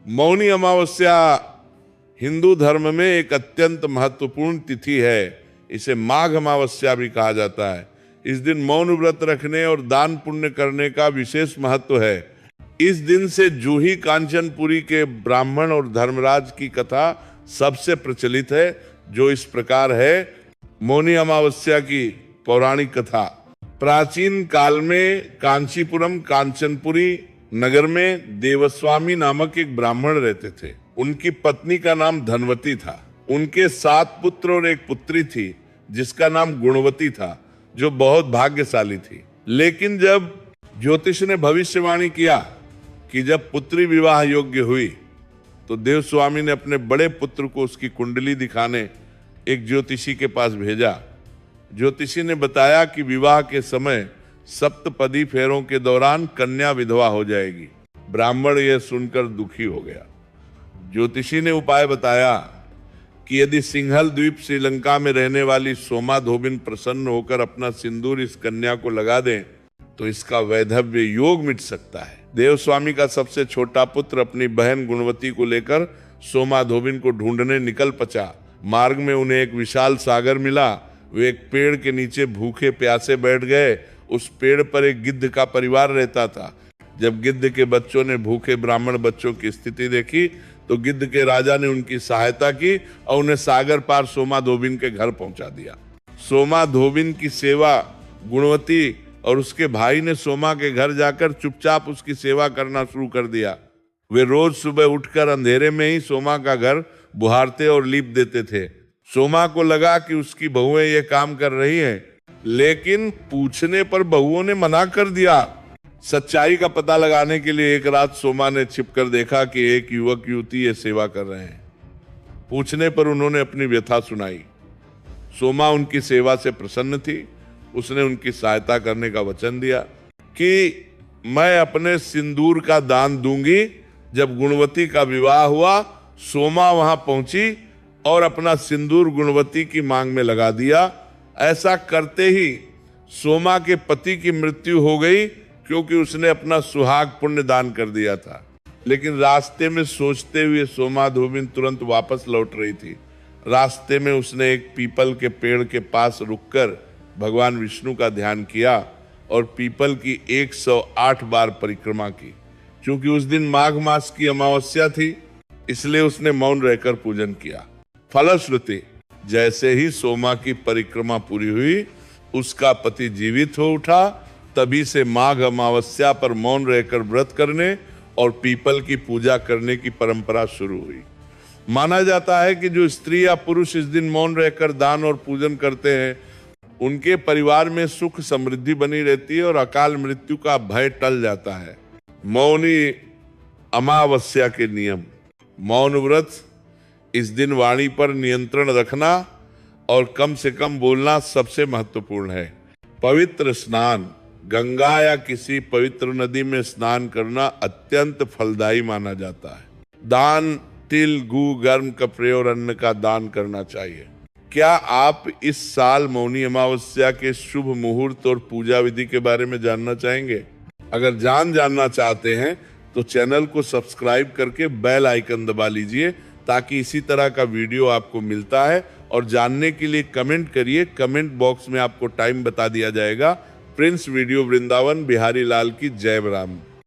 मौनी अमावस्या हिंदू धर्म में एक अत्यंत महत्वपूर्ण तिथि है। इसे माघ अमावस्या भी कहा जाता है। इस दिन मौन व्रत रखने और दान पुण्य करने का विशेष महत्व है। इस दिन से जूही कांचनपुरी के ब्राह्मण और धर्मराज की कथा सबसे प्रचलित है, जो इस प्रकार है। मौनी अमावस्या की पौराणिक कथा। प्राचीन काल में कांचीपुरम कांचनपुरी नगर में देवस्वामी नामक एक ब्राह्मण रहते थे। उनकी पत्नी का नाम धनवती था। उनके 7 पुत्र और एक पुत्री थी जिसका नाम गुणवती था, जो बहुत भाग्यशाली थी। लेकिन जब ज्योतिष ने भविष्यवाणी किया कि जब पुत्री विवाह योग्य हुई तो देवस्वामी ने अपने बड़े पुत्र को उसकी कुंडली दिखाने एक ज्योतिषी के पास भेजा। ज्योतिषी ने बताया कि विवाह के समय सप्तपदी फेरों के दौरान कन्या विधवा हो जाएगी। ब्राह्मण यह सुनकर दुखी हो गया। ज्योतिषी ने उपाय बताया कि यदि सिंहल द्वीप श्रीलंका में रहने वाली सोमा धोबिन प्रसन्न होकर अपना सिंदूर इस कन्या को लगा दें तो इसका वैधव्य योग मिट सकता है। देवस्वामी का सबसे छोटा पुत्र अपनी बहन गुणवती को लेकर सोमा धोबिन को ढूंढने निकल पचा। मार्ग में उन्हें एक विशाल सागर मिला। वे एक पेड़ के नीचे भूखे प्यासे बैठ गए। उस पेड़ पर एक गिद्ध का परिवार रहता था। जब गिद्ध के बच्चों ने भूखे ब्राह्मण बच्चों की स्थिति देखी तो गिद्ध के राजा ने उनकी सहायता की और उन्हें सागर पार सोमा धोबिन के घर पहुंचा दिया। सोमा धोबिन की सेवा गुणवती और उसके भाई ने सोमा के घर जाकर चुपचाप उसकी सेवा करना शुरू कर दिया। वे रोज सुबह उठकर अंधेरे में ही सोमा का घर बुहारते और लीप देते थे। सोमा को लगा कि उसकी बहुएं ये काम कर रही हैं, लेकिन पूछने पर बहुओं ने मना कर दिया। सच्चाई का पता लगाने के लिए एक रात सोमा ने छिपकर देखा कि एक युवक युवती ये सेवा कर रहे हैं। पूछने पर उन्होंने अपनी व्यथा सुनाई। सोमा उनकी सेवा से प्रसन्न थी। उसने उनकी सहायता करने का वचन दिया कि मैं अपने सिंदूर का दान दूंगी। जब गुणवती का विवाह हुआ, सोमा वहां पहुंची और अपना सिंदूर गुणवती की मांग में लगा दिया। ऐसा करते ही सोमा के पति की मृत्यु हो गई, क्योंकि उसने अपना सुहाग पुण्य दान कर दिया था। लेकिन रास्ते में सोचते हुए सोमा धोबिन तुरंत वापस लौट रही थी। रास्ते में उसने एक पीपल के पेड़ के पास रुककर भगवान विष्णु का ध्यान किया और पीपल की 108 बार परिक्रमा की। क्योंकि उस दिन माघ मास की अमावस्या थी, इसलिए उसने मौन रहकर पूजन किया। फलश्रुति, जैसे ही सोमा की परिक्रमा पूरी हुई, उसका पति जीवित हो उठा। तभी से माघ अमावस्या पर मौन रहकर व्रत करने और पीपल की पूजा करने की परंपरा शुरू हुई। माना जाता है कि जो स्त्री या पुरुष इस दिन मौन रहकर दान और पूजन करते हैं, उनके परिवार में सुख समृद्धि बनी रहती है और अकाल मृत्यु का भय टल जाता है। मौनी अमावस्या के नियम। मौन व्रत, इस दिन वाणी पर नियंत्रण रखना और कम से कम बोलना सबसे महत्वपूर्ण है। पवित्र स्नान। गंगा या किसी पवित्र नदी में स्नान करना अत्यंत फलदायी माना जाता है। दान, तिल, गू, गर्म कपड़े और अन्न का दान करना चाहिए। क्या आप इस साल मौनी अमावस्या के शुभ मुहूर्त और पूजा विधि के बारे में जानना चाहेंगे? अगर जानना चाहते हैं तो चैनल को सब्सक्राइब करके बेल आइकन दबा लीजिए, ताकि इसी तरह का वीडियो आपको मिलता है। और जानने के लिए कमेंट करिए। कमेंट बॉक्स में आपको टाइम बता दिया जाएगा। प्रिंस वीडियो वृंदावन, बिहारी लाल की जय राम।